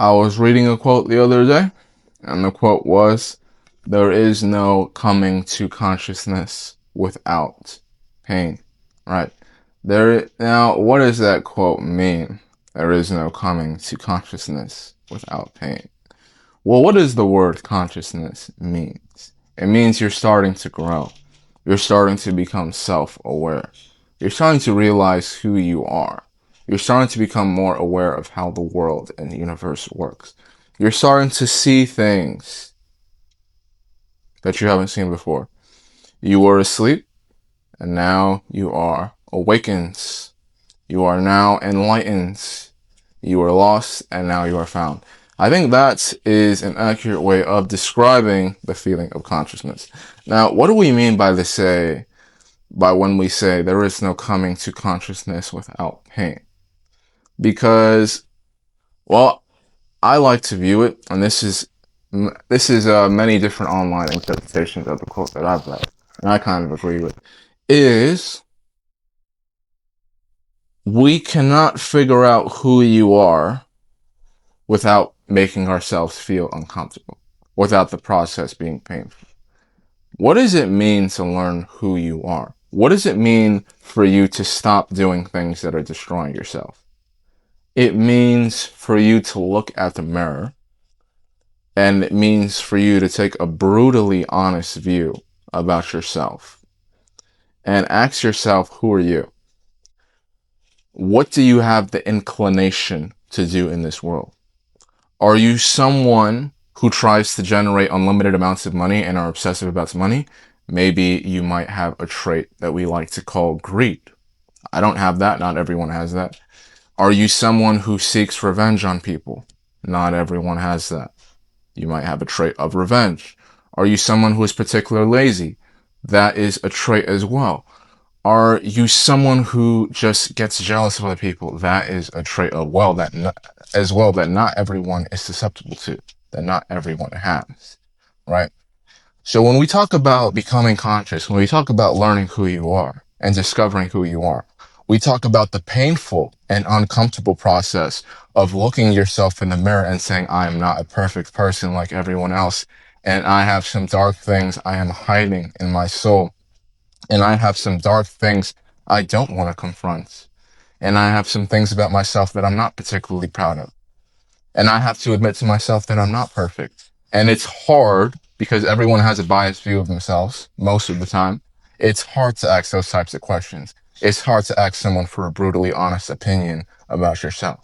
I was reading a quote the other day, and the quote was, "There is no coming to consciousness without pain." Right? Now, what does that quote mean? There is no coming to consciousness without pain. Well, what does the word consciousness mean? It means you're starting to grow. You're starting to become self-aware. You're starting to realize who you are. You're starting to become more aware of how the world and the universe works. You're starting to see things that you haven't seen before. You were asleep, and now you are awakened. You are now enlightened. You were lost, and now you are found. I think that is an accurate way of describing the feeling of consciousness. Now, what do we mean by when we say there is no coming to consciousness without pain? Because, well, I like to view it, and this is many different online interpretations of the quote that I've read, and I kind of agree with, is we cannot figure out who you are without making ourselves feel uncomfortable, without the process being painful. What does it mean to learn who you are? What does it mean for you to stop doing things that are destroying yourself? It means for you to look at the mirror, and it means for you to take a brutally honest view about yourself and ask yourself, who are you? What do you have the inclination to do in this world? Are you someone who tries to generate unlimited amounts of money and are obsessive about money? Maybe you might have a trait that we like to call greed. I don't have that. Not everyone has that. Are you someone who seeks revenge on people? Not everyone has that. You might have a trait of revenge. Are you someone who is particularly lazy? That is a trait as well. Are you someone who just gets jealous of other people? That is a trait that not everyone is susceptible to, that not everyone has, right? So when we talk about becoming conscious, when we talk about learning who you are and discovering who you are, we talk about the painful and uncomfortable process of looking yourself in the mirror and saying, I am not a perfect person like everyone else, and I have some dark things I am hiding in my soul. And I have some dark things I don't want to confront. And I have some things about myself that I'm not particularly proud of. And I have to admit to myself that I'm not perfect. And it's hard because everyone has a biased view of themselves most of the time. It's hard to ask those types of questions. It's hard to ask someone for a brutally honest opinion about yourself.